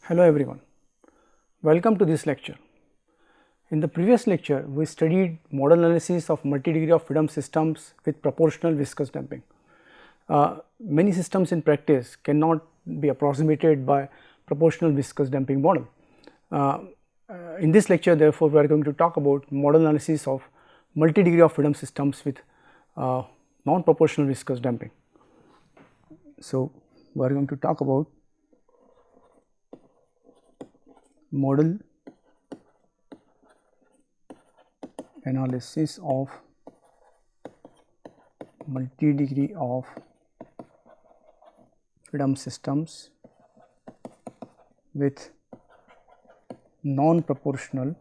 Hello everyone, welcome to this lecture. In the previous lecture, we studied modal analysis of multi-degree of freedom systems with proportional viscous damping. Many systems in practice cannot be approximated by proportional viscous damping model. In this lecture, therefore, we are going to talk about modal analysis of multi-degree of freedom systems with non-proportional viscous damping. So, we are going to talk about modal analysis of multi-degree of freedom systems with non-proportional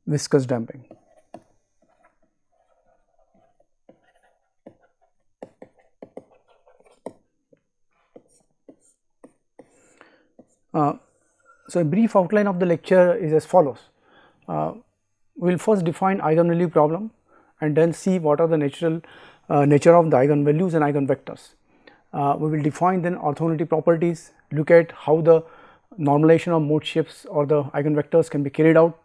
viscous damping. So, a brief outline of the lecture is as follows. We will first define eigenvalue problem and then see what are the nature of the eigenvalues and eigenvectors. We will define then orthogonality properties, look at how the normalization of mode shifts or the eigenvectors can be carried out.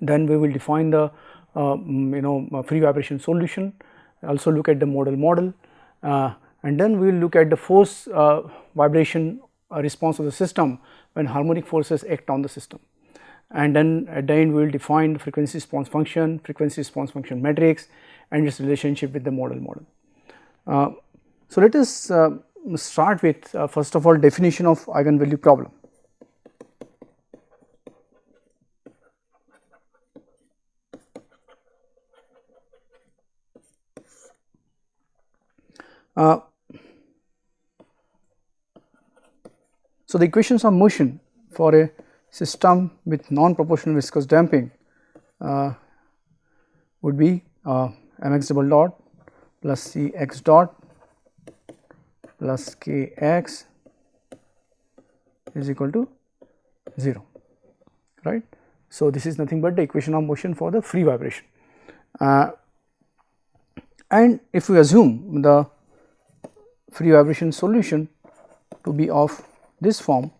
Then we will define the free vibration solution, also look at the model, and then we will look at the force vibration response of the system when harmonic forces act on the system. And then at the end we will define the frequency response function matrix and its relationship with the model. So let us start with first of all definition of eigenvalue problem. So the equations of motion for a system with non-proportional viscous damping would be mx double dot plus cx dot plus kx is equal to 0, right. So this is nothing but the equation of motion for the free vibration, and if we assume the free vibration solution to be of this form,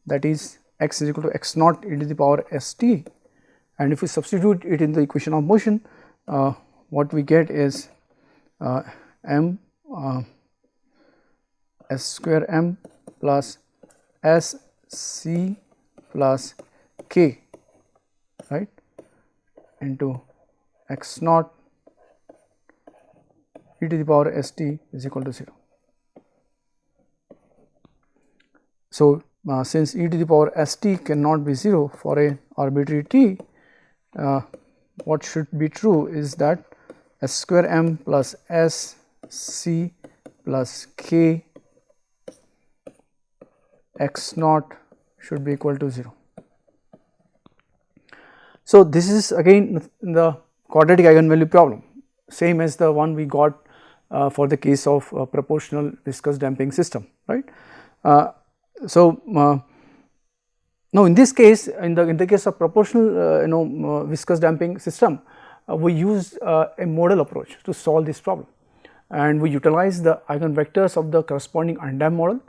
that is x is equal to x naught e to the power st, and if we substitute it in the equation of motion, what we get is m s square m plus s c plus k, right, into x naught e to the power st is equal to 0. So, since e to the power st cannot be 0 for a arbitrary t, what should be true is that s square m plus s c plus k x naught should be equal to 0. So, this is again the quadratic eigenvalue problem, same as the one we got for the case of proportional viscous damping system, right. So, now in this case, in the case of proportional viscous damping system, we used a modal approach to solve this problem, and we utilize the eigenvectors of the corresponding undamped model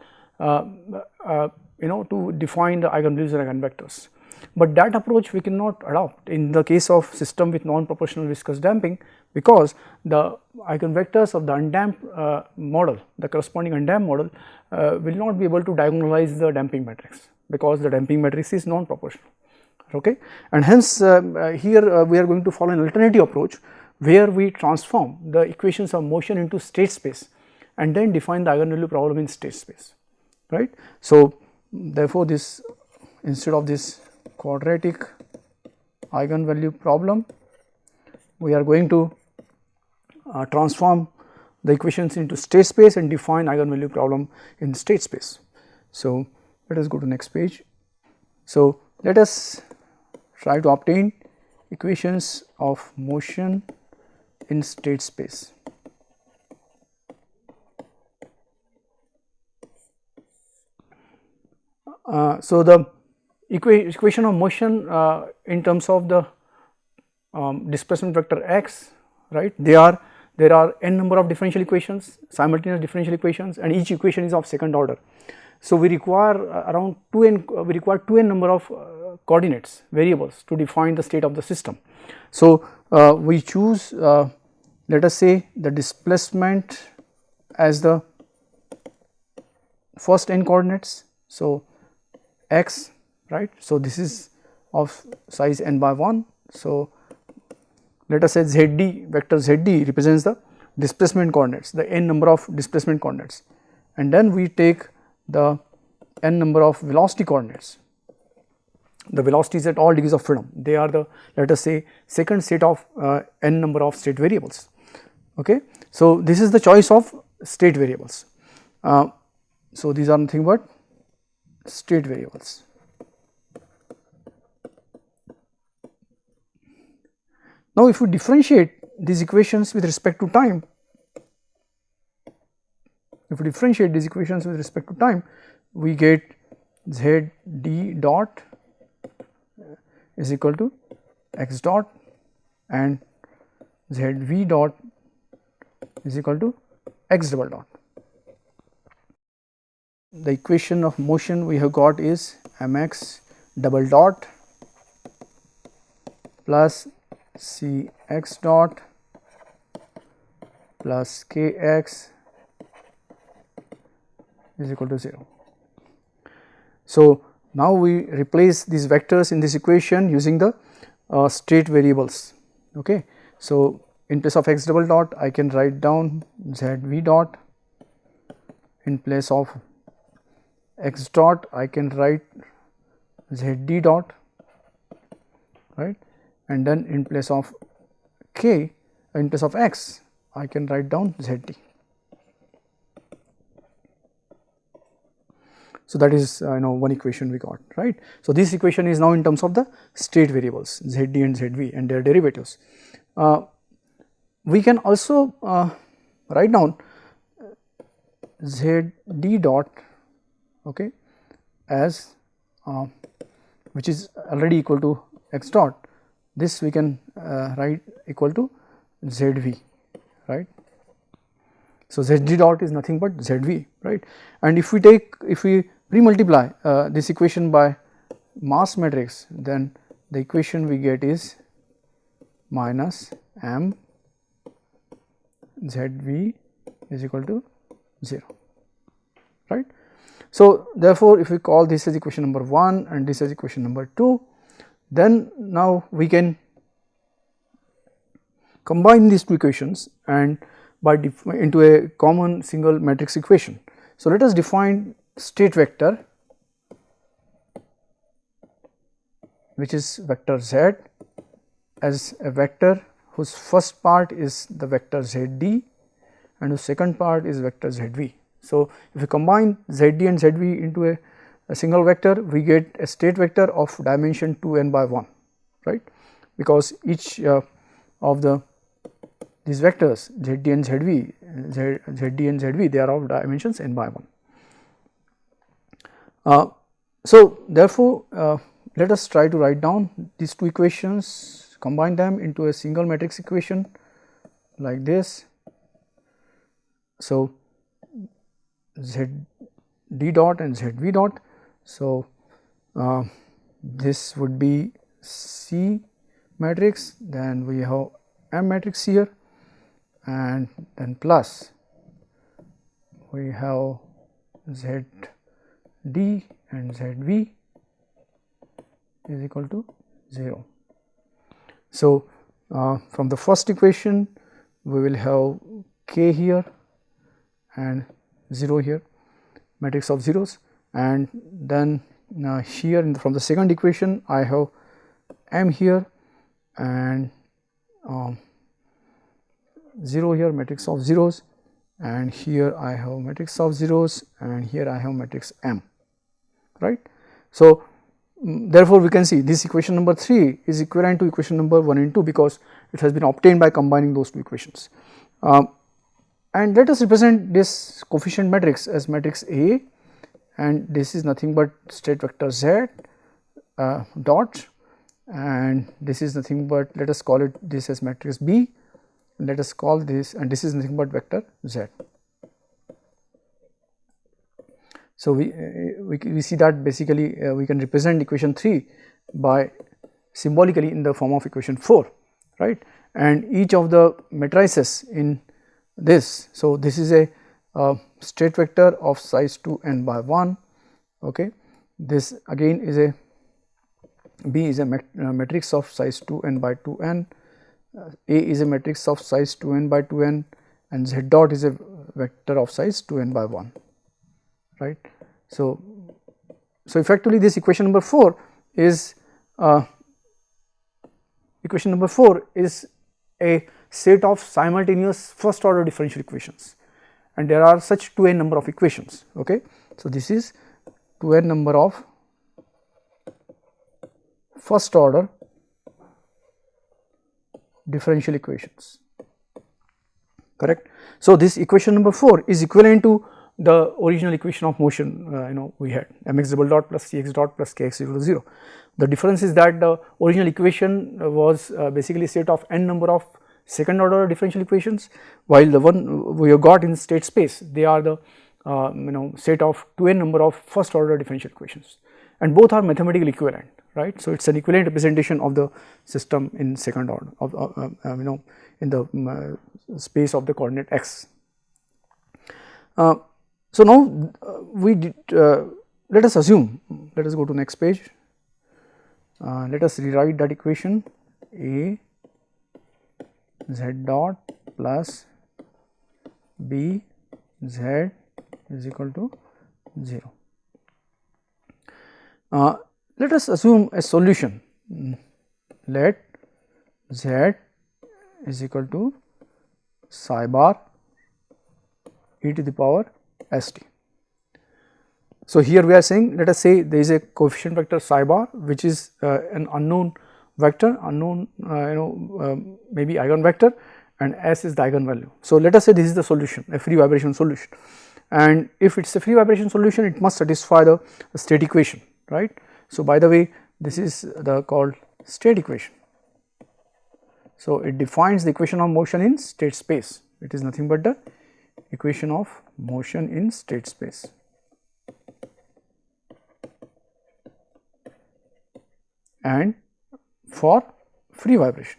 to define the eigenvalues and eigenvectors. But that approach we cannot adopt in the case of system with non-proportional viscous damping, because the eigenvectors of the undamped model, the corresponding undamped model, will not be able to diagonalize the damping matrix, because the damping matrix is non-proportional, okay. And hence here we are going to follow an alternative approach where we transform the equations of motion into state space and then define the eigenvalue problem in state space, right. So therefore this, instead of this quadratic eigenvalue problem, we are going to transform the equations into state space and define eigenvalue problem in state space. So let us go to next page. So let us try to obtain equations of motion in state space. So the equation of motion in terms of the displacement vector x, right, they are there are n number of differential equations, simultaneous differential equations, and each equation is of second order. So we require around 2n number of coordinates variables to define the state of the system. So we choose let us say the displacement as the first n coordinates. So x, right. So this is of size n by 1. So let us say zd, vector zd represents the displacement coordinates, the n number of displacement coordinates, and then we take the n number of velocity coordinates. The velocities at all degrees of freedom, they are the, let us say, second set of n number of state variables. Okay. So this is the choice of state variables. So these are nothing but state variables. Now if we differentiate these equations with respect to time, we get zd dot is equal to x dot and zv dot is equal to x double dot. The equation of motion we have got is mx double dot plus cx dot plus kx is equal to 0. So now we replace these vectors in this equation using the state variables. Okay. So in place of x double dot I can write down zv dot, in place of x dot I can write zd dot, right, and then in place of k, in place of x I can write down zd. So that is one equation we got, right. So this equation is now in terms of the state variables zd and zv and their derivatives. We can also write down zd dot, okay, as which is already equal to x dot. This we can write equal to zv, right. So zd dot is nothing but zv, right. And if we pre-multiply this equation by mass matrix, then the equation we get is minus m zv is equal to 0, right. So therefore if we call this as equation number 1 and this as equation number 2, then now we can combine these two equations and into a common single matrix equation. So let us define state vector, which is vector z, as a vector whose first part is the vector zd and whose second part is vector zv. So if we combine zd and zv into a single vector, we get a state vector of dimension 2n by 1, right, because each of these vectors zd and zv, they are of dimensions n by 1. So therefore let us try to write down these two equations, combine them into a single matrix equation like this. So zd dot and zv dot, so this would be C matrix, then we have M matrix here, and then plus we have zd and zv is equal to 0. So from the first equation we will have k here and 0 here, matrix of zeros, and then here from the second equation I have m here and 0 here, matrix of zeros, and here I have matrix of zeros, and here I have matrix m, right. So therefore we can see this equation number 3 is equivalent to equation number 1 and 2 because it has been obtained by combining those two equations. And let us represent this coefficient matrix as matrix A, and this is nothing but state vector z dot, and this is nothing but, let us call it this as matrix B, let us call this, and this is nothing but vector z. So, we see that basically we can represent equation 3 by symbolically in the form of equation 4, right, and each of the matrices in this. So, this is a state vector of size 2n by 1, okay. This again is a B is a matrix of size 2n by 2n, A is a matrix of size 2n by 2n, and Z dot is a vector of size 2n by 1, right. So, effectively this equation number 4 is a set of simultaneous first order differential equations, and there are such 2n number of equations, okay. So, this is 2n number of first order differential equations, correct. So, this equation number 4 is equivalent to the original equation of motion, we had mx double dot plus cx dot plus kx equal to 0. The difference is that the original equation was basically a set of n number of second order differential equations, while the one we have got in state space, they are the set of 2n number of first order differential equations, and both are mathematically equivalent, right. So, it is an equivalent representation of the system in second order of in the space of the coordinate x. So, now we did, let us assume, let us go to next page, let us rewrite that equation A z dot plus B z is equal to 0. Let us assume a solution, let z is equal to psi bar e to the power st. So, here we are saying, let us say there is a coefficient vector psi bar which is an unknown vector, maybe eigenvector, and s is the eigenvalue. So, let us say this is the solution, a free vibration solution, and if it is a free vibration solution, it must satisfy the state equation, right. So, by the way, this is the called state equation. So, it defines the equation of motion in state space, it is nothing but the equation of motion in state space. And for free vibration,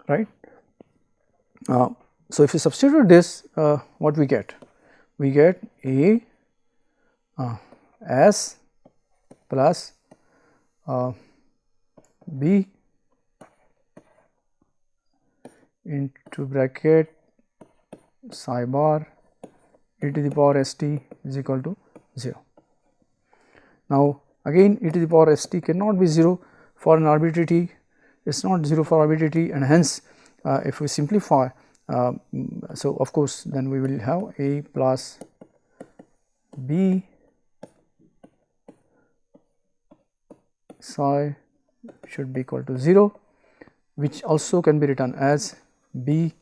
right. So, if you substitute this, what we get? We get A S plus B into bracket psi bar e to the power st is equal to 0. Now, again e to the power st cannot be 0 for an arbitrary t, it is not 0 for arbitrary t, and hence if we simplify, so of course, then we will have A plus B psi should be equal to 0, which also can be written as B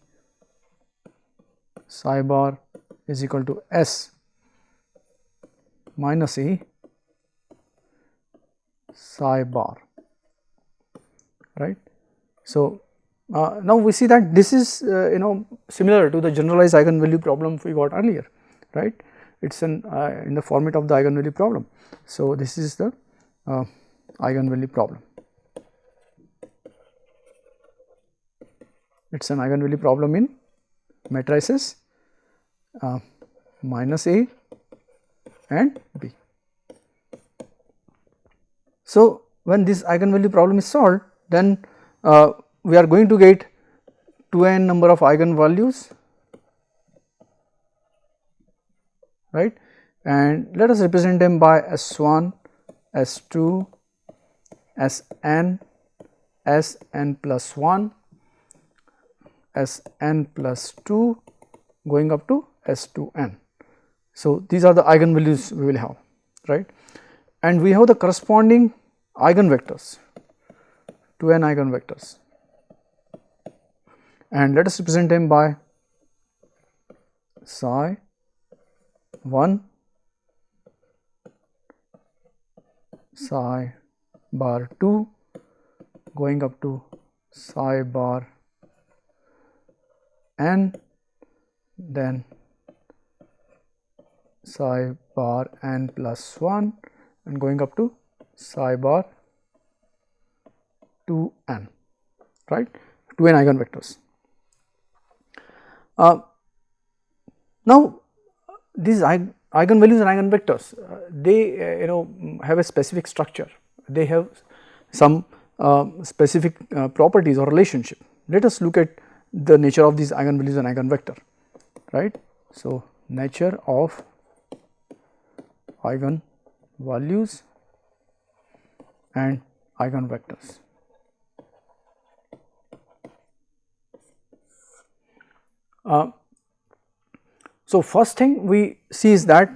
psi bar is equal to S minus A psi bar, right. So, now we see that this is similar to the generalized eigenvalue problem we got earlier, right. It is in the format of the eigenvalue problem. So, this is the eigenvalue problem. It is an eigenvalue problem in matrices minus A and B. So, when this eigenvalue problem is solved, then we are going to get 2n number of eigenvalues, right, and let us represent them by S1, S2, Sn, Sn plus 1, Sn plus 2 going up to S2n. So, these are the eigenvalues we will have, right, and we have the corresponding eigenvectors, 2n eigenvectors, and let us represent them by psi 1, psi bar 2 going up to psi bar n, then psi bar n plus 1 and going up to psi bar 2n, right, 2n eigenvectors. Now, these eigenvalues and eigenvectors, they have a specific structure, they have some specific properties or relationship. Let us look at the nature of these eigenvalues and eigenvector, right. So, nature of eigenvalues and eigenvectors. So, first thing we see is that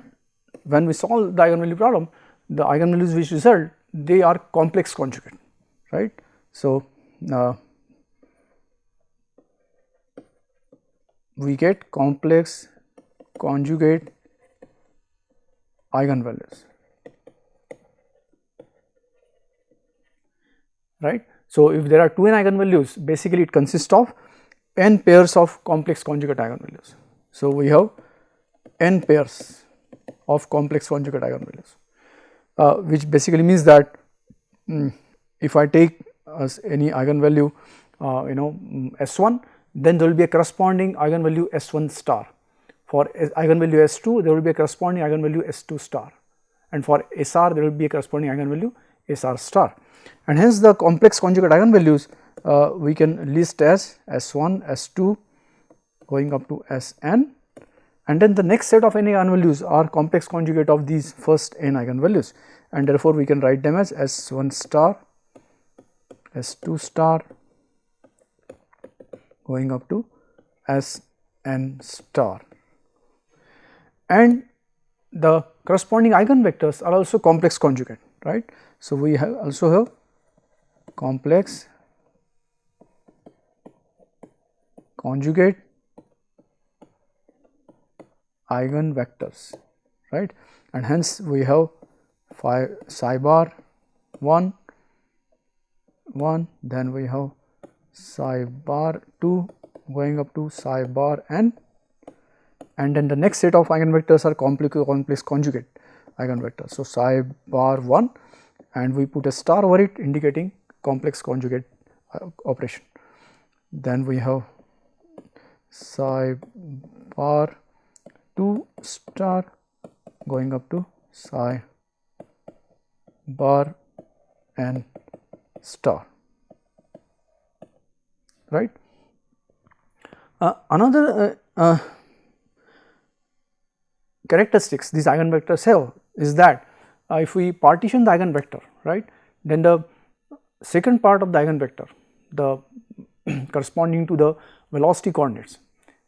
when we solve the eigenvalue problem, the eigenvalues which result, they are complex conjugate, right. So, we get complex conjugate eigenvalues, right. So, if there are 2n eigenvalues, basically it consists of n pairs of complex conjugate eigenvalues. So, we have n pairs of complex conjugate eigenvalues, which basically means that if I take any eigenvalue S1, then there will be a corresponding eigenvalue S1 star. For eigenvalue S2, there will be a corresponding eigenvalue S2 star, and for SR there will be a corresponding eigenvalue SR star, and hence the complex conjugate eigenvalues we can list as S1, S2 going up to Sn, and then the next set of n eigenvalues are complex conjugate of these first n eigenvalues, and therefore we can write them as S1 star, S2 star going up to Sn star, and the corresponding eigenvectors are also complex conjugate, right. So, we also have complex conjugate eigenvectors, right, and hence we have psi bar 1, then we have psi bar 2 going up to psi bar n, and then the next set of eigenvectors are complex conjugate eigenvectors. So, psi bar 1 and we put a star over it indicating complex conjugate operation. Then we have psi bar 2 star going up to psi bar n star, right. Another characteristics these eigenvectors have is that if we partition the eigenvector, right, then the second part of the eigenvector, the corresponding to the velocity coordinates,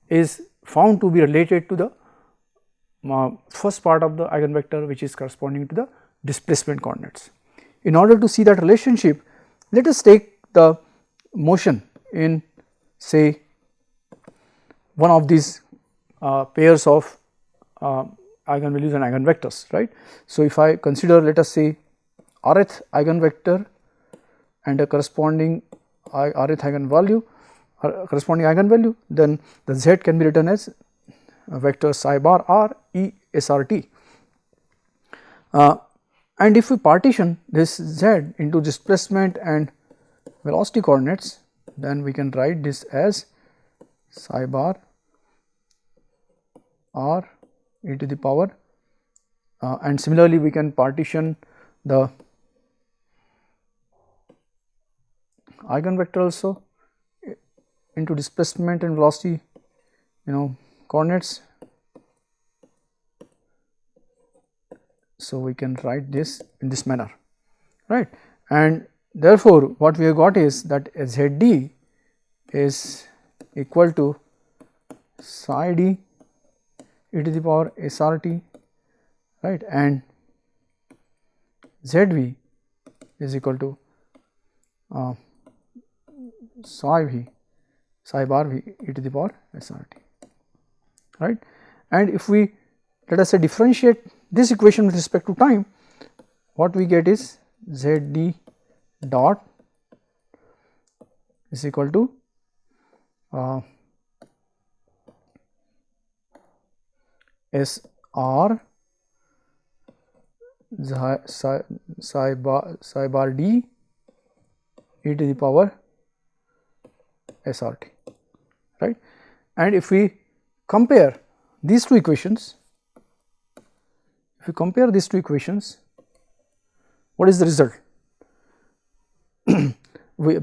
is found to be related to the first part of the eigenvector, which is corresponding to the displacement coordinates. In order to see that relationship, let us take the motion in say one of these pairs of eigenvalues and eigenvectors, right. So, if I consider, let us say, rth eigenvector and a corresponding rth eigenvalue corresponding eigenvalue, then the z can be written as vector psi bar r e srt, and if we partition this z into displacement and velocity coordinates, then we can write this as psi bar r e to the power, and similarly we can partition the eigenvector also into displacement and velocity coordinates. So, we can write this in this manner, right, and therefore, what we have got is that ZD is equal to psi d e to the power SRT, right, and ZV is equal to psi bar v e to the power SRT, right, and if we let us say differentiate this equation with respect to time, what we get is ZD dot is equal to SR psi bar d e to the power SRT, right. And if we compare these two equations, what is the result?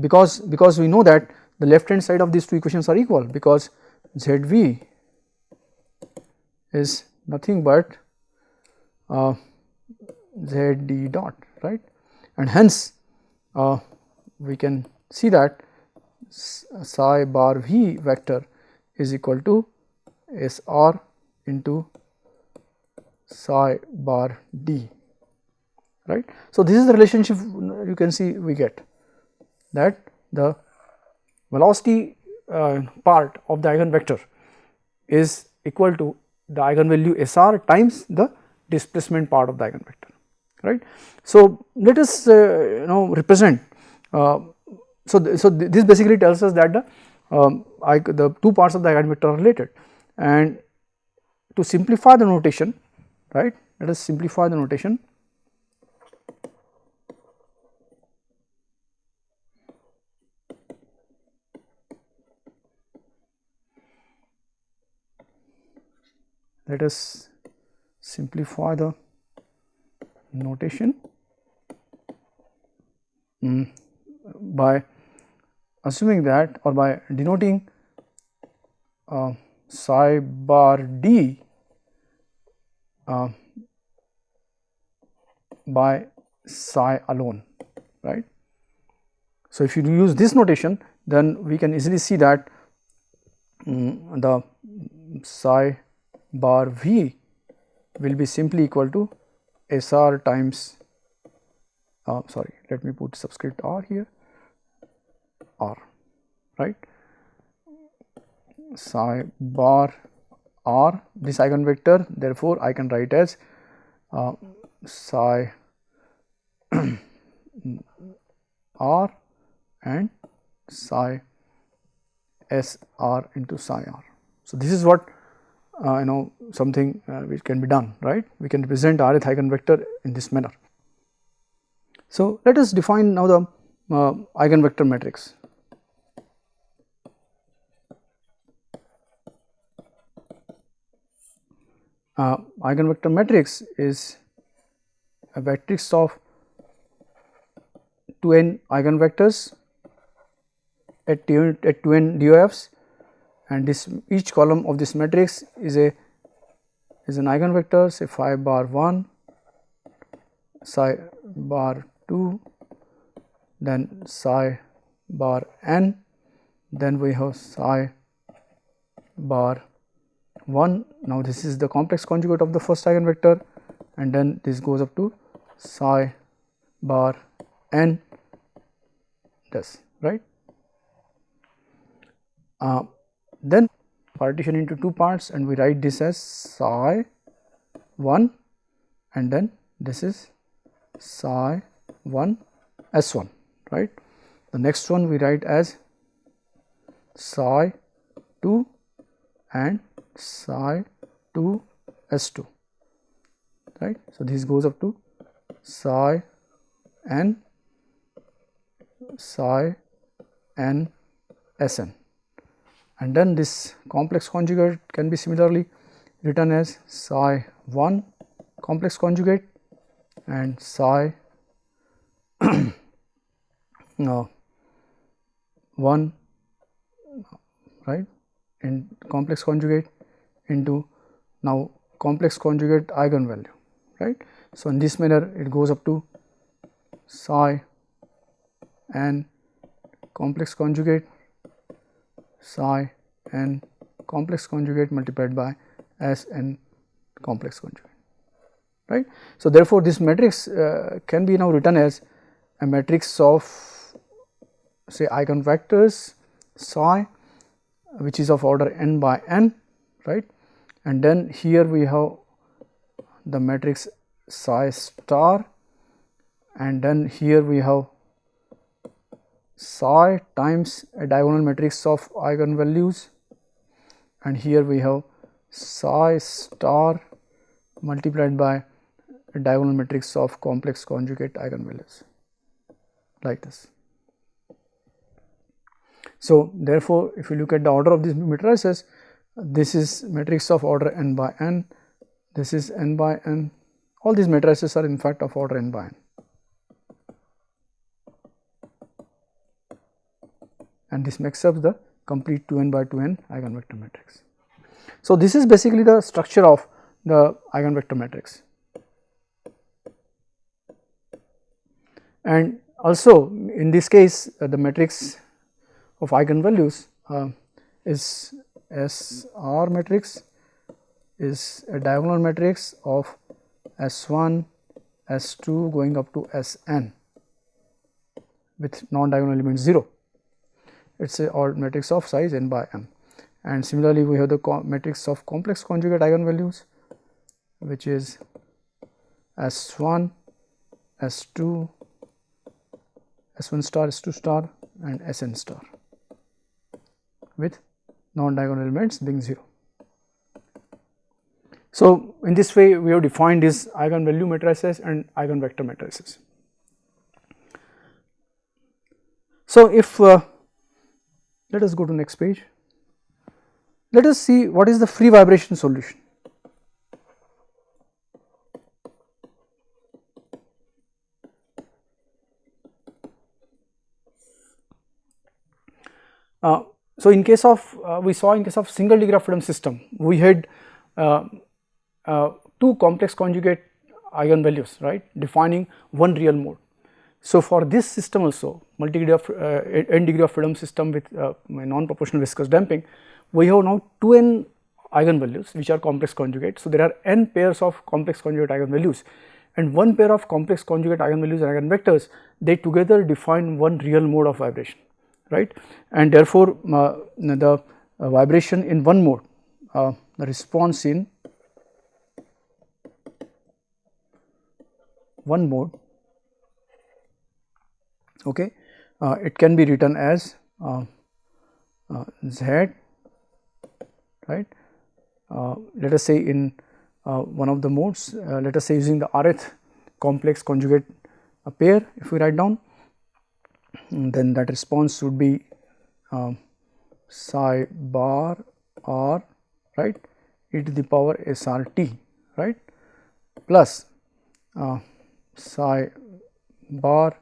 Because we know that the left hand side of these two equations are equal, because ZV is nothing but ZD dot, right, and hence we can see that psi bar V vector is equal to SR into psi bar D, right. So, this is the relationship you can see we get, that the velocity part of the eigenvector is equal to the eigenvalue SR times the displacement part of the eigenvector, right. So, let us represent, so this basically tells us that the two parts of the eigenvector are related, and to simplify the notation, right, let us simplify the notation. Let us simplify the notation by assuming that, or by denoting psi bar d by psi alone, right. So, if you use this notation, then we can easily see that the psi bar V will be simply equal to SR times, sorry, let me put subscript R here, R, right, psi bar R, this eigenvector, therefore, I can write as psi R and psi SR into psi R. So, this is what something which can be done, right. We can represent rth eigenvector in this manner. So, let us define now the eigenvector matrix. Eigenvector matrix is a matrix of 2n eigenvectors at 2n DOFs, and this each column of this matrix is an eigenvector, say phi bar 1, psi bar 2, then psi bar n, then we have psi bar 1. Now, this is the complex conjugate of the first eigenvector, and then this goes up to psi bar n, this, right. Then partition into two parts, and we write this as psi 1, and then this is psi 1 S1, right. The next one we write as psi 2 and psi 2 S2, right. So, this goes up to psi n, psi n Sn, and then this complex conjugate can be similarly written as psi 1 complex conjugate and psi 1, right, in complex conjugate into now complex conjugate eigenvalue, right. So, in this manner it goes up to psi n complex conjugate, psi n complex conjugate multiplied by S n complex conjugate, right. So, therefore, this matrix can be now written as a matrix of say eigenvectors psi, which is of order n by n, right, and then here we have the matrix psi star, and then here we have psi times a diagonal matrix of eigenvalues, and here we have psi star multiplied by a diagonal matrix of complex conjugate eigenvalues, like this. So, therefore, if you look at the order of these matrices, this is matrix of order n by n, this is n by n, all these matrices are in fact of order n by n, and this makes up the complete 2n by 2n eigenvector matrix. So, this is basically the structure of the eigenvector matrix. And also in this case the matrix of eigenvalues is SR matrix, is a diagonal matrix of S1, S2 going up to Sn with non-diagonal element 0. It is a odd matrix of size n by m. And similarly, we have the matrix of complex conjugate eigenvalues, which is S1, S2, S1 star, S2 star and Sn star with non-diagonal elements being 0. So, in this way we have defined these eigenvalue matrices and eigenvector matrices. So, if let us go to next page, let us see what is the free vibration solution. So, in case of we saw in case of single degree of freedom system, we had two complex conjugate eigenvalues, right, defining one real mode. So, for this system also multi degree of n degree of freedom system with non-proportional viscous damping, we have now 2n eigenvalues which are complex conjugate. So, there are n pairs of complex conjugate eigenvalues and one pair of complex conjugate eigenvalues and eigenvectors, they together define one real mode of vibration, right, and therefore, the vibration in one mode, the response in one mode, okay, it can be written as Z, right. Let us say in one of the modes, let us say using the rth complex conjugate pair, if we write down, then that response would be psi bar r, right, e to the power SRT, right, plus psi bar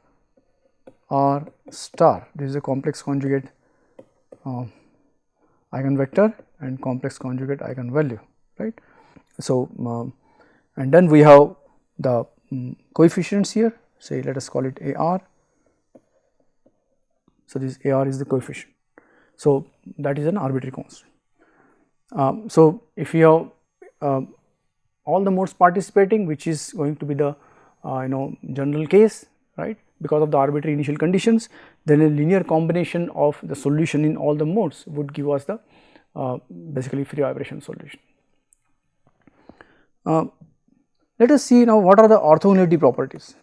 r star, this is a complex conjugate eigenvector and complex conjugate eigenvalue, right. So, and then we have the coefficients here, say let us call it AR. So, this AR is the coefficient. So, that is an arbitrary constant. So, if you have all the modes participating, which is going to be the general case, right, because of the arbitrary initial conditions, then a linear combination of the solution in all the modes would give us the basically free vibration solution. Let us see now what are the orthogonality properties.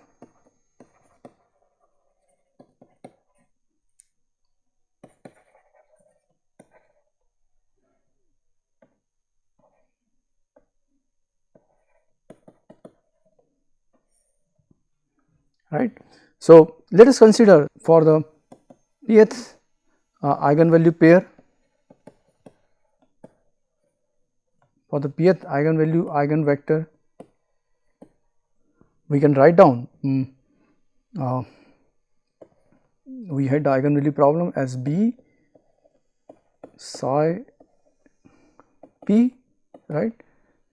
Right. So, let us consider for the pth eigenvalue pair, for the pth eigenvalue eigenvector, we can write down we had the eigenvalue problem as B psi p, right,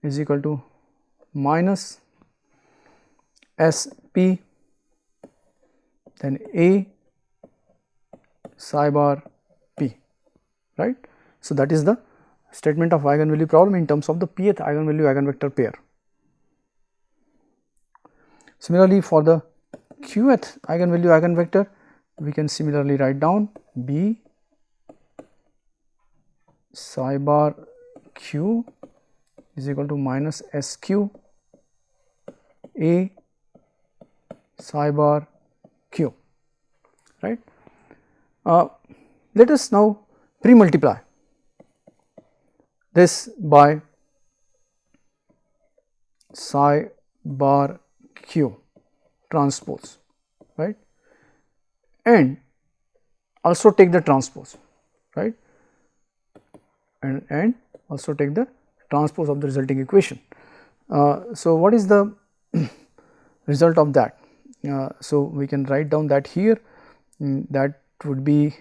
is equal to minus S p, then A psi bar p, right. So, that is the statement of eigenvalue problem in terms of the pth eigenvalue eigenvector pair. Similarly, for the qth eigenvalue eigenvector, we can similarly write down B psi bar q is equal to minus SQ A psi bar q, right. Let us now pre-multiply this by psi bar q transpose, right, and also take the transpose, right, and also take the transpose of the resulting equation. So, what is the result of that? So, we can write down that here, that would be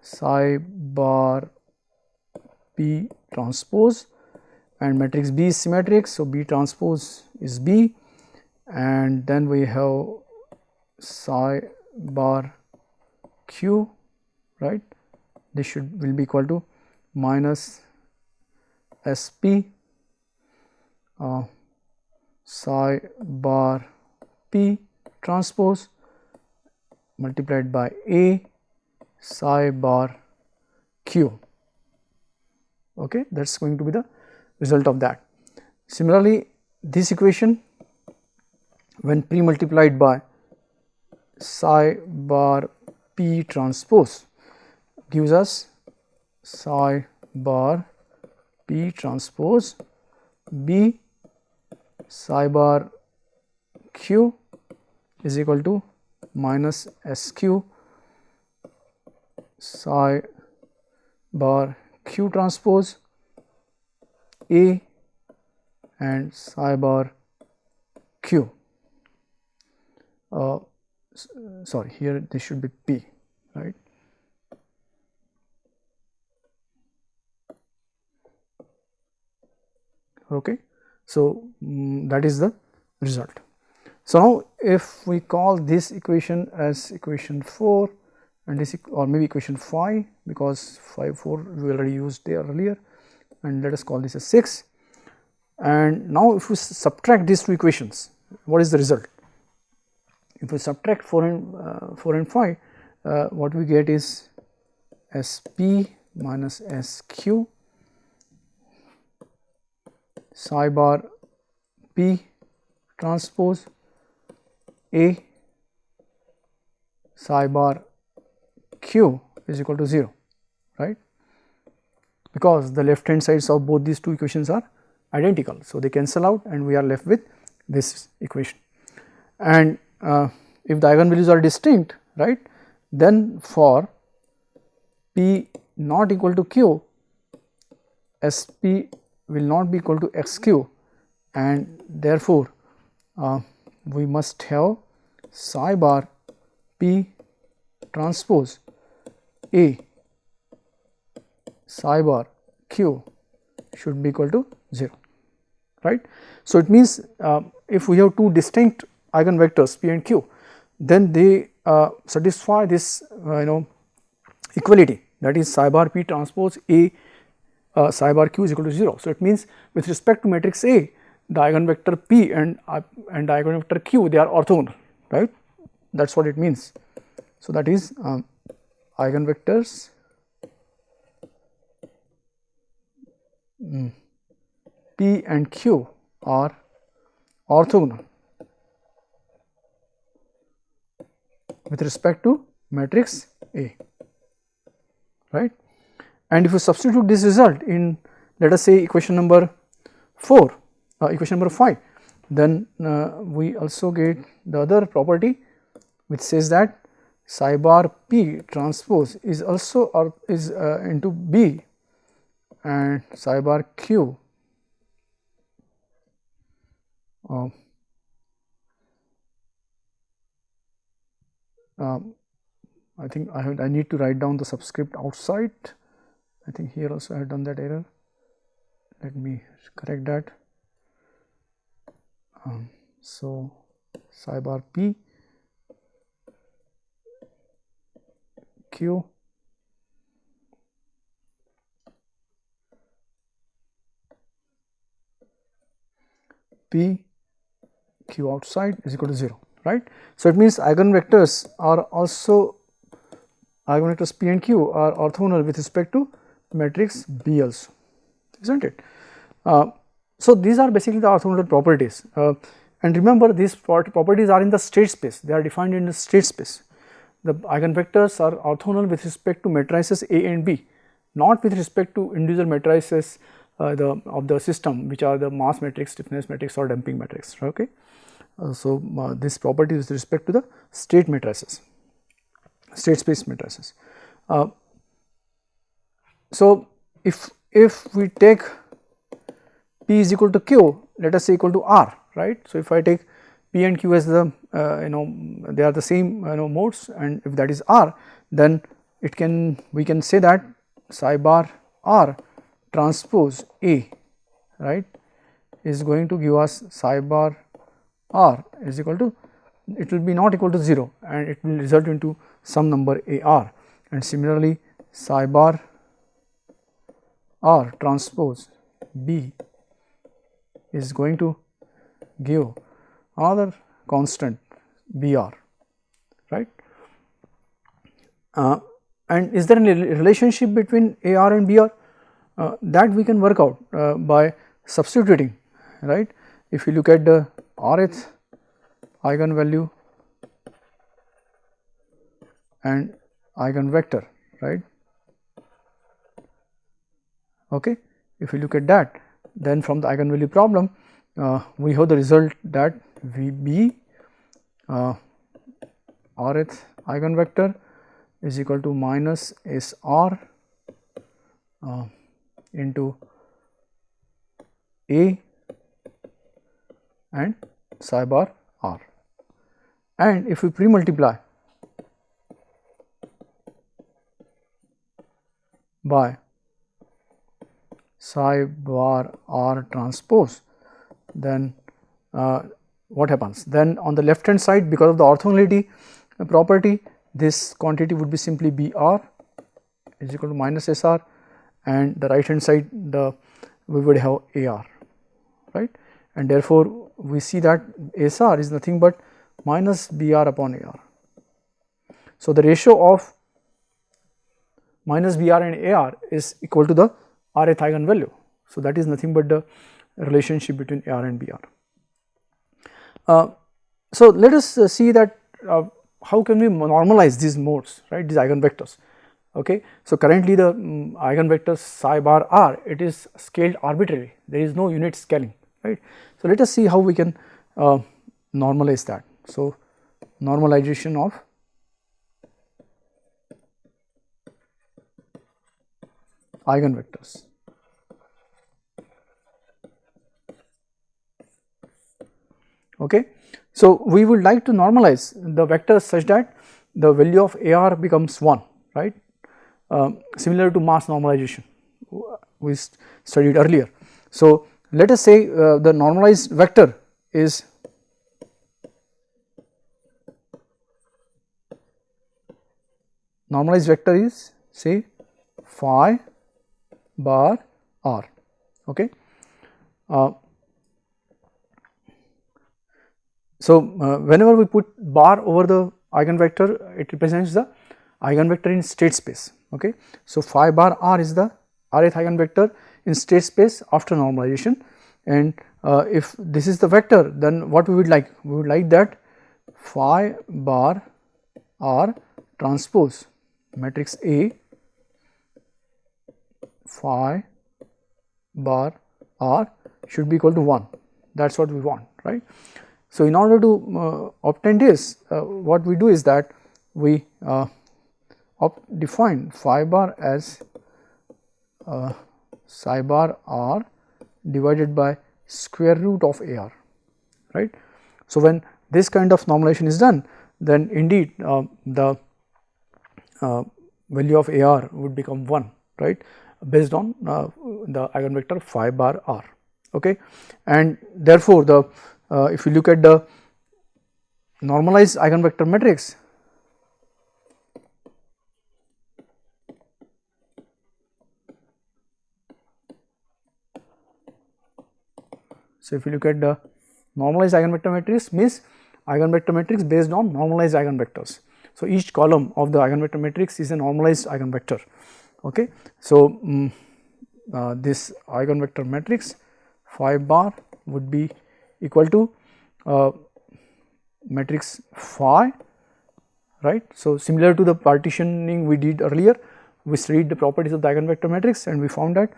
psi bar p transpose, and matrix B is symmetric. So, B transpose is B, and then we have psi bar q, right. This will be equal to minus SP psi bar p transpose multiplied by A psi bar q. Okay, that is going to be the result of that. Similarly, this equation when pre-multiplied by psi bar p transpose gives us psi bar p transpose B psi bar q is equal to minus SQ psi bar q transpose A and psi bar q. Sorry, here this should be P, right. Okay. So, that is the result. So, now if we call this equation as equation 4 and this, or maybe equation 5, because 5 4 we already used there earlier, and let us call this as 6. And now if we subtract these two equations, what is the result? If we subtract 4 and 5, what we get is SP minus SQ psi bar P transpose A psi bar Q is equal to 0, right, because the left hand sides of both these two equations are identical. So, they cancel out and we are left with this equation. And if the eigenvalues are distinct, right, then for P not equal to Q, SP will not be equal to XQ, and therefore, we must have psi bar P transpose A psi bar Q should be equal to 0, right. So, it means if we have two distinct eigenvectors P and Q, then they satisfy this equality, that is psi bar P transpose A psi bar Q is equal to 0. So, it means with respect to matrix A, the eigenvector P and the eigenvector Q, they are orthogonal, right, that is what it means. So, that is eigenvectors P and Q are orthogonal with respect to matrix A, right. And if you substitute this result in, let us say, equation number 4, equation number 5, then we also get the other property which says that psi bar P transpose is also into B, and psi bar Q I think I need to write down the subscript outside. I think here also I have done that error. Let me correct that. So, psi bar P Q P Q outside is equal to 0, right. So, it means eigenvectors are also, eigenvectors P and Q are orthogonal with respect to matrix B also, is not it. So, these are basically the orthogonal properties, and remember these properties are in the state space, they are defined in the state space. the eigenvectors are orthogonal with respect to matrices A and B, not with respect to individual matrices of the system, which are the mass matrix, stiffness matrix or damping matrix. Okay. This property is with respect to the state matrices, state space matrices. So, if we take P is equal to Q, let us say equal to R, right. So, if I take P and Q as the they are the same modes, and if that is R, then we can say that psi bar R transpose A, right, is going to give us psi bar R is equal to, it will be not equal to 0 and it will result into some number AR, and similarly psi bar R transpose B is going to give another constant BR, right. And is there a relationship between AR and BR? That we can work out by substituting, right. If you look at the rth eigenvalue and eigenvector, right. Okay. If you look at that, then from the eigenvalue problem, we have the result that VB rth eigenvector is equal to minus SR into A and psi bar R, and if we pre-multiply by psi bar R transpose, then what happens? Then on the left hand side, because of the orthogonality property, this quantity would be simply BR is equal to minus SR, and the right hand side we would have AR, right, and therefore we see that SR is nothing but minus BR upon AR. So the ratio of minus BR and AR is equal to the Rth eigenvalue. So that is nothing but the relationship between AR and BR. So let us see that how can we normalize these modes, right, these eigenvectors. Okay. So currently the eigenvector psi bar R, it is scaled arbitrarily, there is no unit scaling, right. So let us see how we can normalize that. So normalization of eigenvectors. Okay. So we would like to normalize the vectors such that the value of AR becomes 1, right, similar to mass normalization we studied earlier. So let us say the normalized vector is say phi bar R. Okay. So whenever we put bar over the eigenvector, it represents the eigenvector in state space. Okay. So phi bar R is the rth eigenvector in state space after normalization, and if this is the vector, then what we would like? We would like that phi bar R transpose matrix A phi bar R should be equal to 1. That is what we want, right. So in order to obtain this, what we do is that we define phi bar as psi bar R divided by square root of AR, right. So when this kind of normalization is done, then indeed the value of AR would become 1, right, based on the eigenvector phi bar R. Okay. And therefore the if you look at the normalized eigenvector matrix, so if you look at the normalized eigenvector matrix, means eigenvector matrix based on normalized eigenvectors. So each column of the eigenvector matrix is a normalized eigenvector. Okay. So this eigenvector matrix phi bar would be equal to matrix phi right. So, similar to the partitioning we did earlier, we studied the properties of the eigenvector matrix and we found that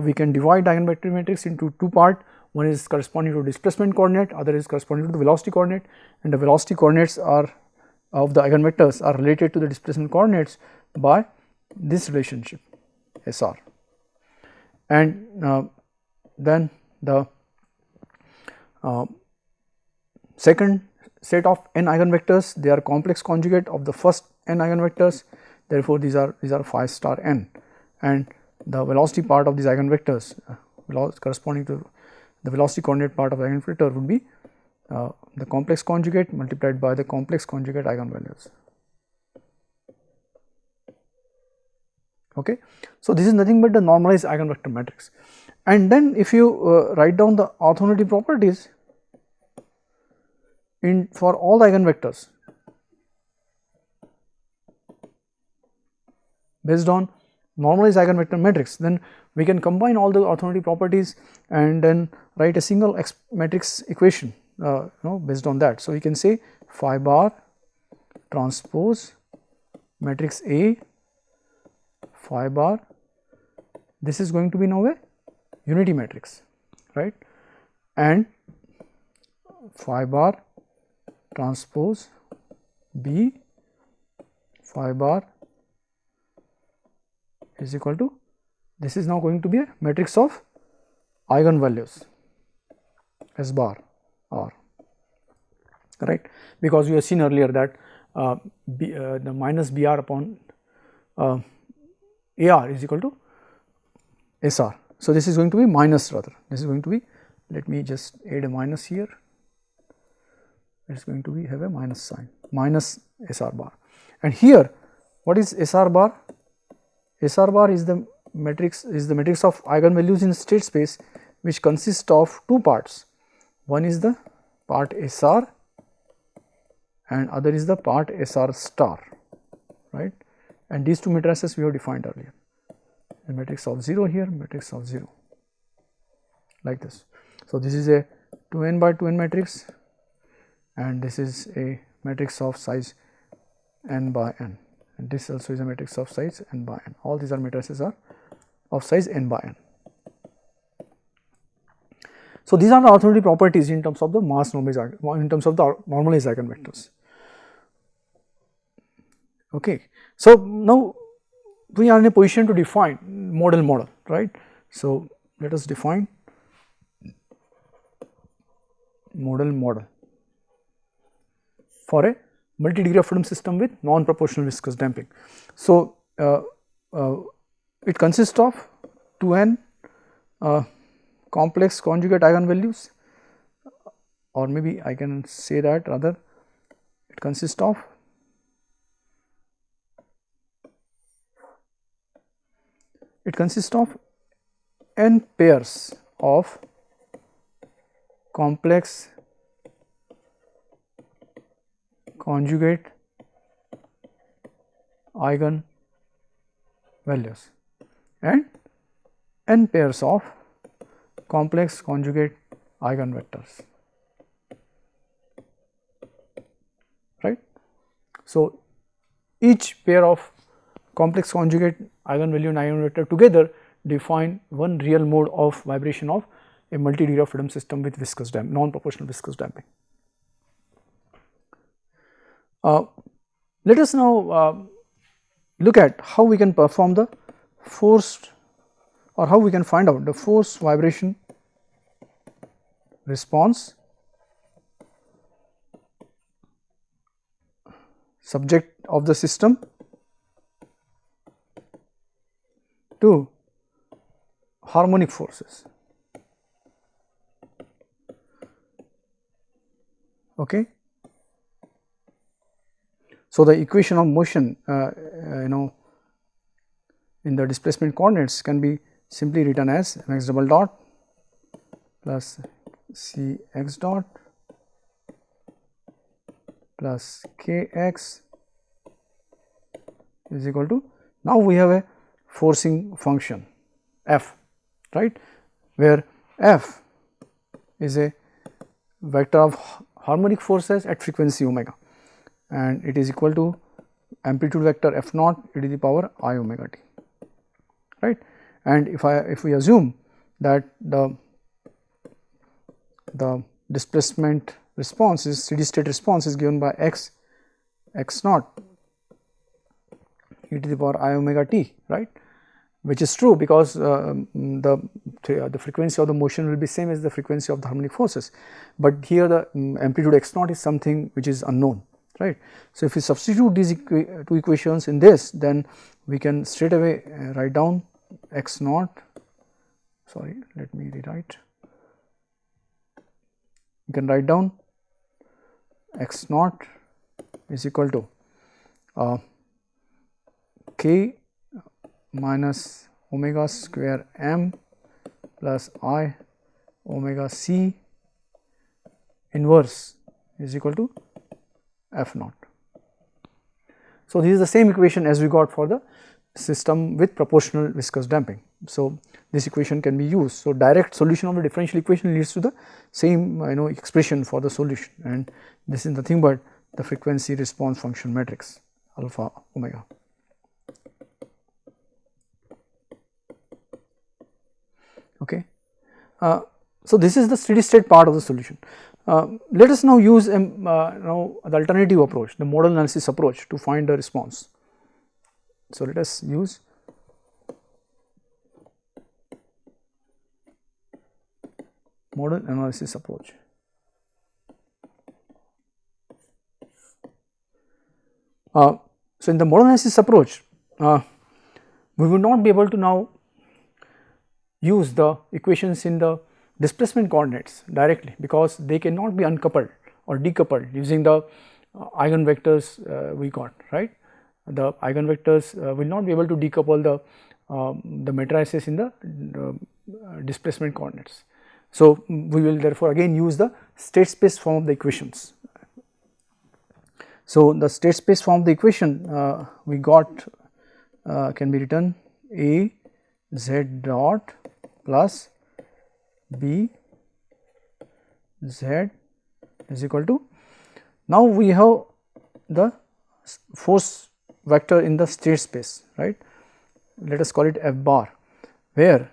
we can divide the eigenvector matrix into two parts. One is corresponding to displacement coordinate, other is corresponding to the velocity coordinate, and the velocity coordinates are of the eigenvectors are related to the displacement coordinates by this relationship SR. And then the second set of n eigenvectors, they are complex conjugate of the first n eigenvectors, therefore these are phi star n, and the velocity part of these eigenvectors corresponding to the velocity coordinate part of the eigenvector would be the complex conjugate multiplied by the complex conjugate eigenvalues. Okay. So, this is nothing but the normalized eigenvector matrix, and then if you write down the orthogonality properties in for all the eigenvectors based on normalized eigenvector matrix, then we can combine all the orthogonality properties and then write a single matrix equation based on that. So, we can say phi bar transpose matrix A phi bar, this is going to be now a unity matrix, right, and phi bar transpose B phi bar is equal to, this is now going to be a matrix of eigenvalues S bar R, right, because we have seen earlier that the minus BR upon AR is equal to SR. So, this is going to be minus, rather this is going to be, let me just add a minus here, it is going to be have a minus sign, minus SR bar, and here what is SR bar? SR bar is the matrix of eigenvalues in state space, which consists of two parts. One is the part SR and other is the part SR star, right, and these two matrices we have defined earlier, a matrix of 0 here, matrix of 0, like this. So, this is a 2n by 2n matrix and this is a matrix of size n by n, and this also is a matrix of size n by n. All these are matrices are of size n by n. So, these are the orthogonality properties in terms of the mass normalized, in terms of the normalized eigenvectors. Okay. So, now we are in a position to define model, right. So, let us define model for a multi-degree of freedom system with non-proportional viscous damping. So, it consists of 2n complex conjugate eigenvalues, or maybe I can say that rather it consists of n pairs of complex conjugate eigenvalues and n pairs of complex conjugate eigenvectors, right. So, each pair of complex conjugate eigenvalue and eigenvector together define one real mode of vibration of a multi-degree of freedom system with viscous damping, non-proportional viscous damping. Let us now look at how we can perform the forced, or how we can find out the force vibration response subject of the system to harmonic forces. Okay. So, the equation of motion in the displacement coordinates can be simply written as mx double dot plus cx dot plus kx is equal to, now we have a forcing function f, right, where f is a vector of harmonic forces at frequency omega, and it is equal to amplitude vector f naught e to the power I omega t, right. And if we assume that the displacement response is steady state response is given by x naught e to the power I omega t, right, which is true because the frequency of the motion will be same as the frequency of the harmonic forces, but here the amplitude x naught is something which is unknown, right. So, if we substitute these two equations in this, then we can straight away write down x naught, sorry, let me rewrite, you can write down x naught is equal to k minus omega square m plus I omega c inverse is equal to f naught. So, this is the same equation as we got for the system with proportional viscous damping. So, this equation can be used. So, direct solution of the differential equation leads to the same expression for the solution, and this is nothing but the frequency response function matrix alpha omega. Okay. So, this is the steady state part of the solution. Let us now use the alternative approach, the modal analysis approach, to find the response. So, let us use modal analysis approach. So, in the modal analysis approach, we will not be able to now use the equations in the displacement coordinates directly, because they cannot be uncoupled or decoupled using the eigenvectors we got, right. The eigenvectors will not be able to decouple the matrices in the displacement coordinates. So, we will therefore again use the state space form of the equations. So, the state space form of the equation we got can be written A z dot plus B z is equal to, now we have the force vector in the state space, right. Let us call it f bar, where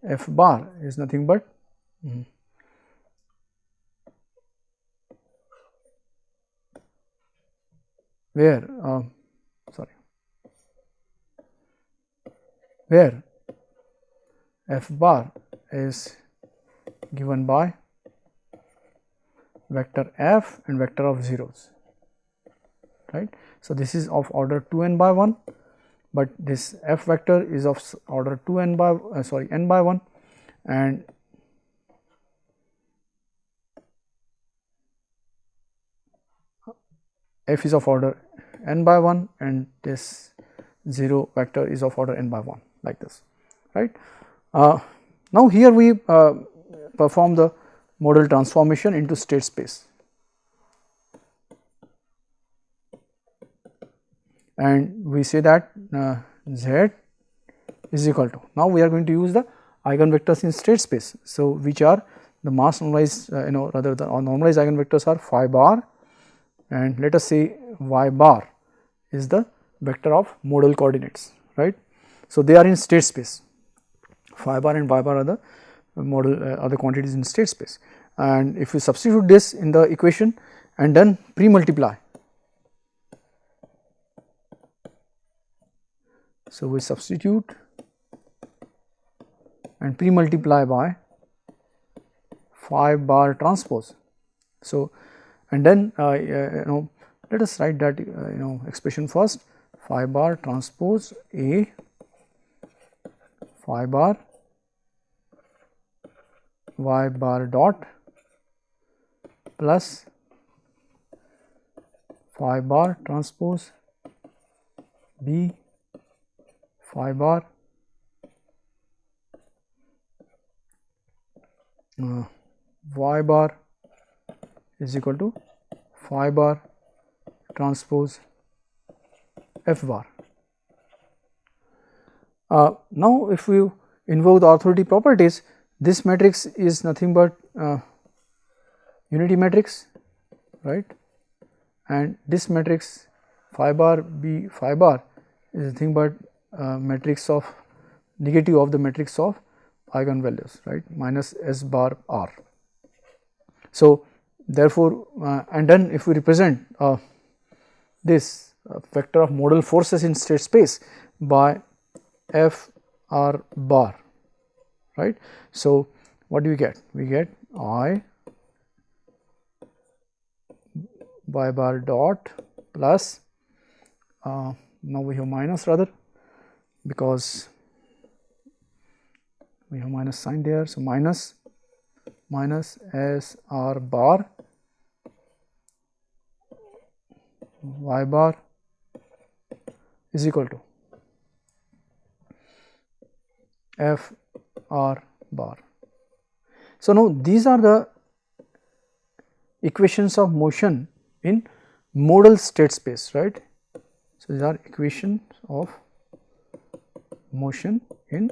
f bar is nothing but where f bar is given by vector f and vector of zeros, right. So, this is of order 2n by 1, but this f vector is of order 2n by n by 1, and f is of order n by 1, and this 0 vector is of order n by 1, like this, right. Now, here we perform the modal transformation into state space, and we say that z is equal to, now we are going to use the eigenvectors in state space. So, which are the mass normalized rather the normalized eigenvectors are phi bar, and let us say y bar is the vector of modal coordinates, right. So, they are in state space, phi bar and y bar are the modal are the quantities in state space, and if we substitute this in the equation and then pre-multiply. So, we substitute and pre-multiply by phi bar transpose. So, and then let us write that expression first, phi bar transpose A phi bar y bar dot plus phi bar transpose B phi bar y bar is equal to phi bar transpose f bar. Now, if we invoke the authority properties, this matrix is nothing but unity matrix, right. and this matrix phi bar B phi bar is nothing but matrix of negative of the matrix of eigenvalues, right, minus S bar R. So, therefore, and then if we represent this vector of modal forces in state space by F R bar, right. So, what do we get? We get I y bar dot plus now we have minus rather, because we have minus sign there. So, minus S R bar y bar is equal to F R bar. So, now these are the equations of motion in modal state space, right. So, these are equations of motion in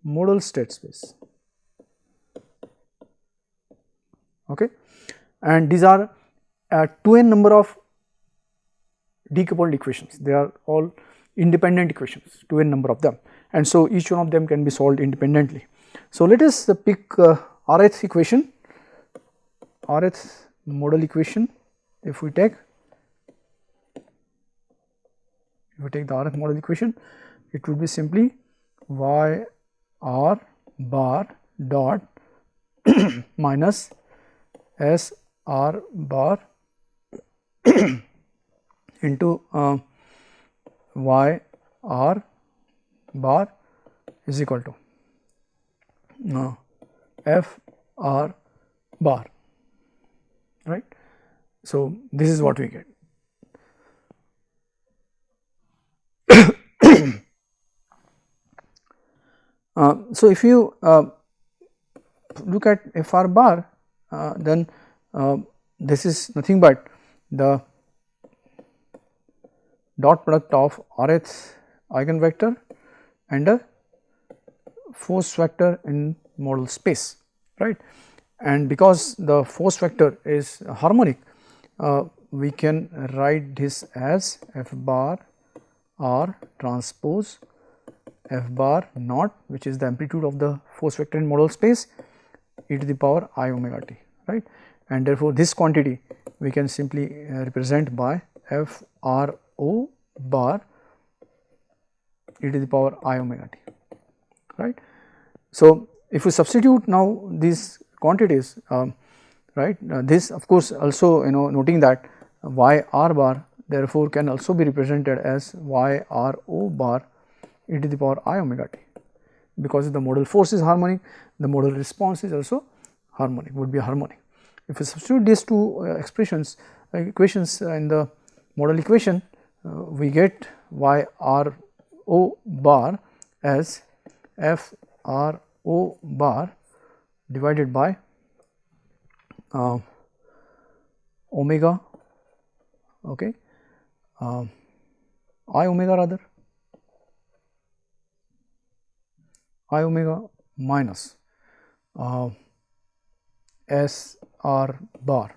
modal state space, okay. And these are 2n number of decoupled equations. They are all independent equations, 2n number of them, and so each one of them can be solved independently. So, let us pick rth equation, rth modal equation. If we take the rth modal equation, it would be simply y r bar dot minus S R bar into y r bar is equal to F R bar, right. So, this is what we get. So, if you look at F R bar, then this is nothing but the dot product of rth eigenvector and a force vector in modal space, right. And because the force vector is harmonic, we can write this as F bar R transpose F bar naught, which is the amplitude of the force vector in modal space, e to the power I omega t, right. And therefore, this quantity we can simply represent by F R O bar e to the power I omega t, right. So, if we substitute now these quantities, right, this of course also noting that y r bar therefore can also be represented as y r o bar e to the power I omega t, because the modal force is harmonic, the modal response is also harmonic, would be harmonic. If we substitute these two equations in the modal equation, we get y r o bar as F r o bar divided by omega, okay, I omega rather, I omega minus S r bar,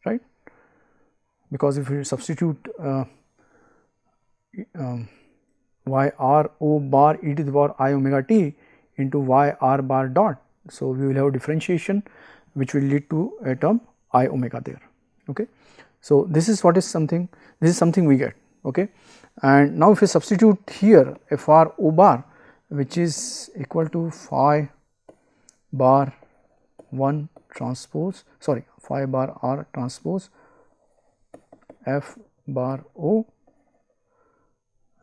right, because if we substitute y r o bar e to the power I omega t into y r bar dot. So, we will have a differentiation which will lead to a term I omega there, okay. So, this is something we get, okay. And now if we substitute here F r o bar, which is equal to phi bar 1 transpose, sorry, phi bar r transpose F bar o,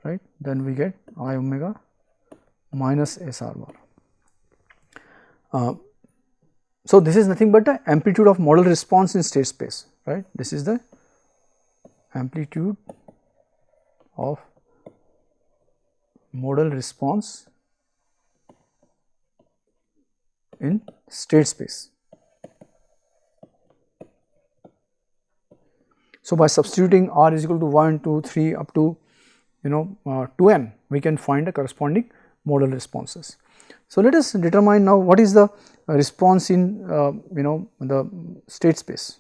right, then we get I omega minus S r bar. So, this is nothing but the amplitude of modal response in state space, right. This is the amplitude of modal response in state space. So, by substituting r is equal to 1, 2, 3 up to 2n, we can find the corresponding modal responses. So, let us determine now what is the response in the state space.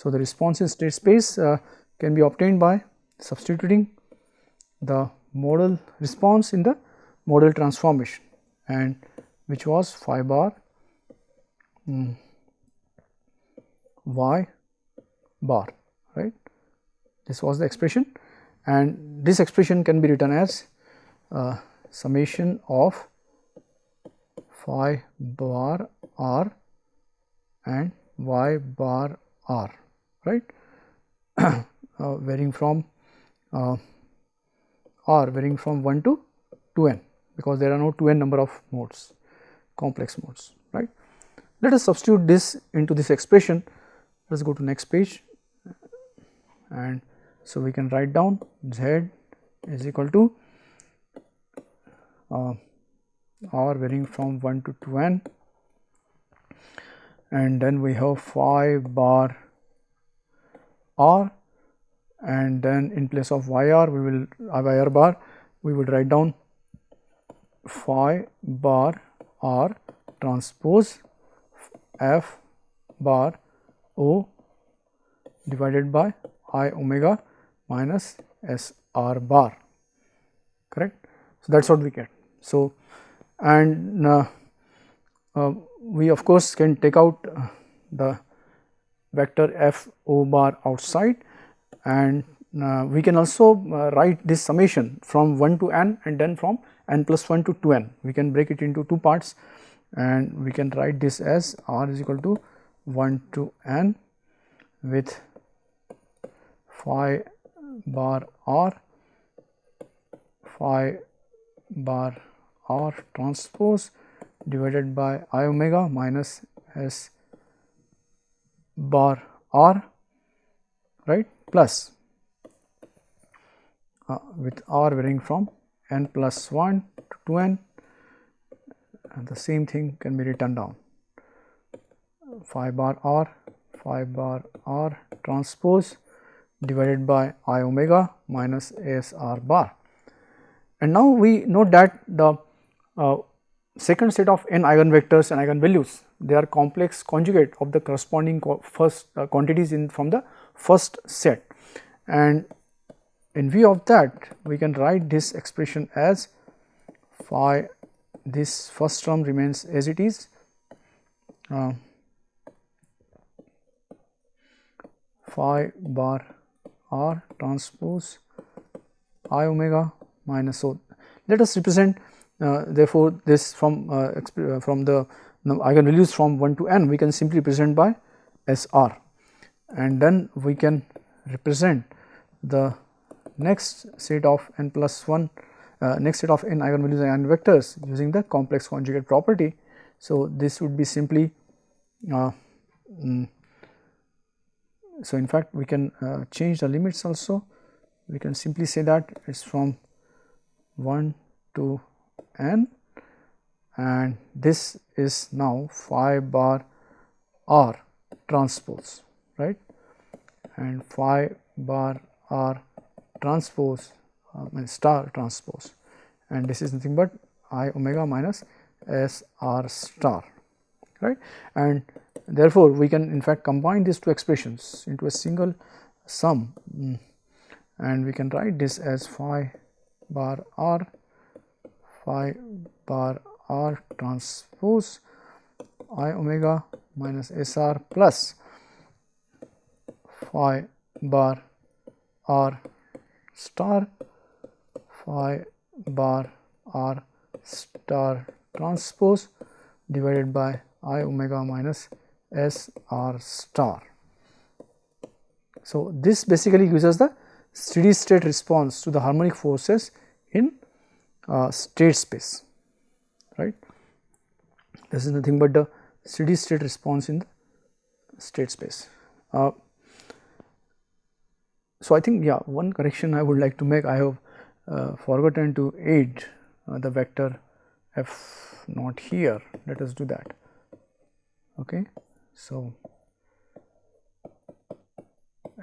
So, the response in state space can be obtained by substituting the modal response in the modal transformation, and which was phi bar y bar, right. This was the expression, and this expression can be written as summation of phi bar r and y bar r, right, varying from r varying from 1 to 2n, because there are no 2n number of modes, complex modes, right. Let us substitute this into this expression. Let us go to next page, and so we can write down z is equal to r varying from 1 to 2n, and then we have phi bar r, and then in place of yr we will yr bar we would write down phi bar r transpose f bar o divided by I omega minus S r bar, correct. So, that is what we get. So, and we of course can take out the vector f o bar outside, and we can also write this summation from 1 to n and then from n plus 1 to 2n. We can break it into two parts, and we can write this as r is equal to 1 to n with phi bar r, phi bar r transpose divided by I omega minus S bar r, right, plus with r varying from n plus 1 to 2n, and the same thing can be written down phi bar r transpose divided by I omega minus S r bar. And now we note that the second set of n eigenvectors and eigenvalues, they are complex conjugate of the corresponding first quantities in from the first set, and in view of that we can write this expression as phi, this first term remains as it is, phi bar r transpose I omega minus. So, let us represent therefore, this from the eigenvalues from 1 to n we can simply represent by S r, and then we can represent the next set of n plus 1 next set of n eigenvalues and eigenvectors using the complex conjugate property. So, this would be simply so in fact we can change the limits also. We can simply say that it is from 1 to n, and this is now phi bar r transpose, right, and phi bar r transpose star transpose, and this is nothing but I omega minus S r star, right. And therefore, we can in fact combine these two expressions into a single sum, and we can write this as phi bar r transpose I omega minus S r plus phi bar r star phi bar r star transpose divided by I omega minus S r star. So, this basically gives us the steady state response to the harmonic forces in state space, right. This is nothing but the steady state response in the state space. So, I think one correction I would like to make, I have forgotten to add the vector f naught here. Let us do that. Okay. So,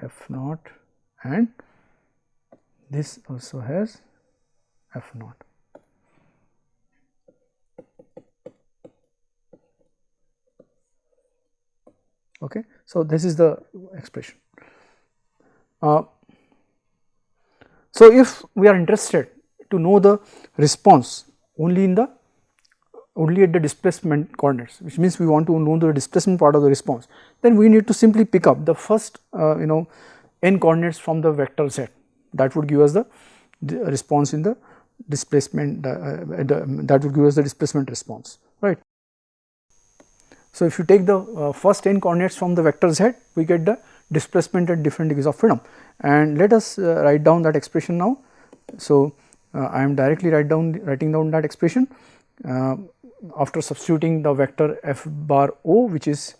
f naught, and this also has f naught. Okay. So, this is the expression. So, if we are interested to know the response only at the displacement coordinates, which means we want to know the displacement part of the response, then we need to simply pick up the first n coordinates from the vector z. That would give us the response in the displacement, that would give us the displacement response, right. So, if you take the first n coordinates from the vector z, we get the displacement at different degrees of freedom, and let us write down that expression now. So, I am directly writing down that expression after substituting the vector f bar o, which is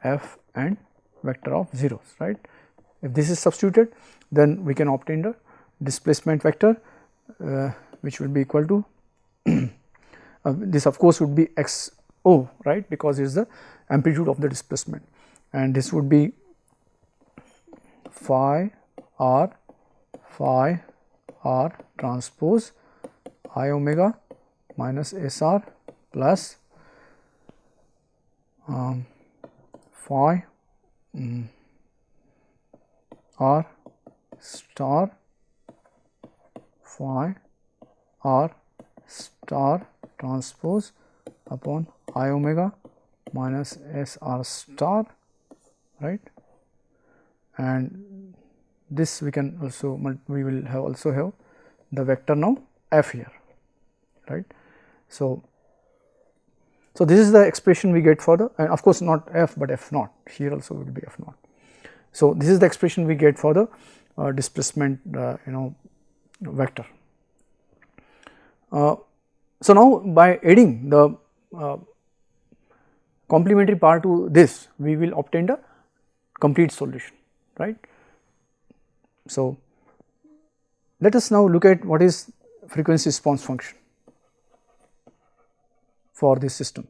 f and vector of zeros, right. If this is substituted, then we can obtain the displacement vector which will be equal to this of course would be x o, right, because it is the amplitude of the displacement, and this would be phi r transpose I omega minus s r plus phi r star phi r star transpose upon I omega minus s r star, right, and this we can also we will also have the vector now f here, right. So, this is the expression we get for the, and of course not f but f naught, here also will be f naught. So, this is the expression we get for the displacement vector. So, now by adding the complementary part to this, we will obtain the complete solution, right. So, let us now look at what is frequency response function for this system.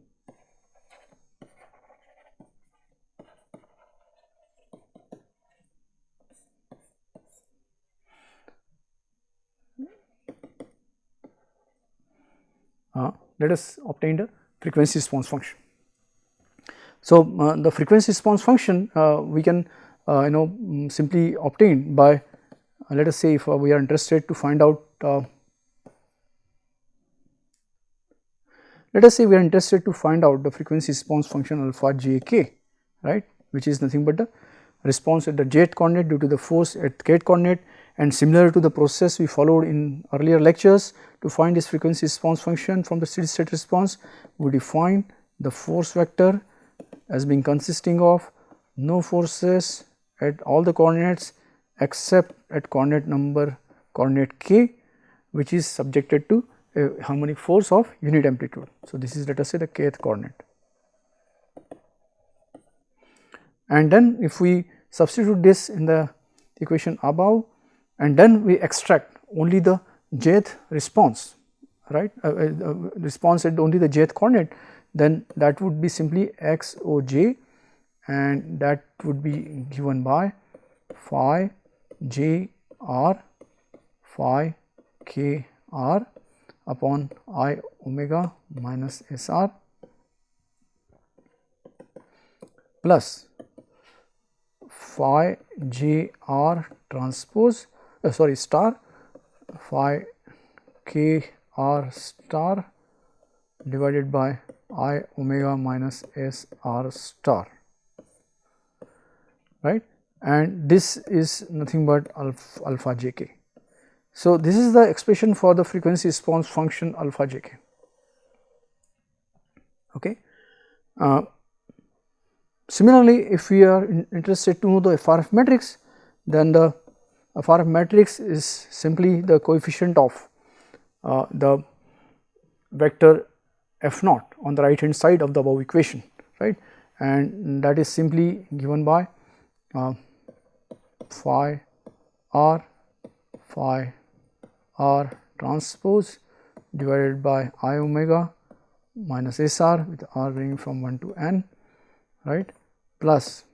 Let us obtain the frequency response function. So, the frequency response function we can simply obtain by let us say if we are interested to find out let us say we are interested to find out the frequency response function alpha j k, right, which is nothing but the response at the jth coordinate due to the force at kth coordinate, and similar to the process we followed in earlier lectures to find this frequency response function from the steady state response, we define the force vector as being consisting of no forces at all the coordinates except at coordinate k, which is subjected to a harmonic force of unit amplitude. So, this is let us say the kth coordinate, and then if we substitute this in the equation above, and then we extract only the jth response, right, response at only the jth coordinate, then that would be simply x o j, and that would be given by phi j r phi k r upon I omega minus s r plus phi j r transpose star phi k r star divided by I omega minus s r star, right, and this is nothing but alpha j k. So, this is the expression for the frequency response function alpha j k. Okay. Similarly, if we are interested to know the FRF matrix, then the FRF matrix is simply the coefficient of the vector f naught on the right hand side of the above equation, right, and that is simply given by phi r transpose divided by I omega minus s r with r ranging from 1 to n, right, plus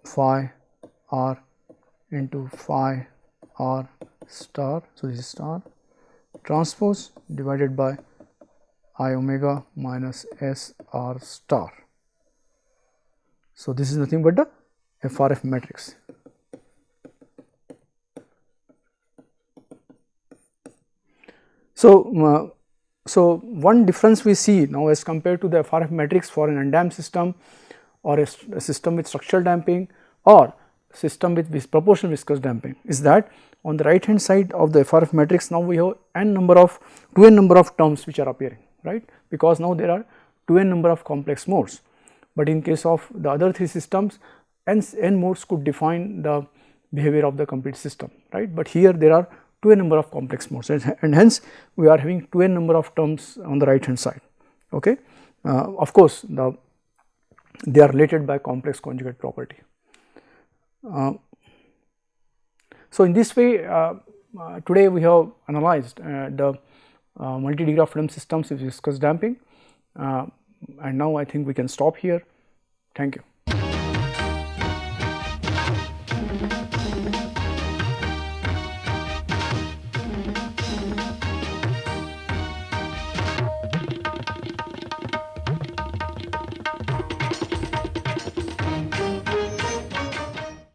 phi r into phi r star, so this is star transpose divided by I omega minus S R star. So, this is nothing but the FRF matrix. So, one difference we see now as compared to the FRF matrix for an undamped system or a system with structural damping or system with proportional viscous damping is that on the right hand side of the FRF matrix now we have n number of 2n number of terms which are appearing, right, because now there are 2n number of complex modes, but in case of the other three systems n modes could define the behavior of the complete system, right, but here there are 2n number of complex modes and hence we are having 2n number of terms on the right hand side. Okay. Of course, they are related by complex conjugate property. So, in this way today we have analyzed the multi-degree of freedom systems with viscous damping, and now I think we can stop here. Thank you.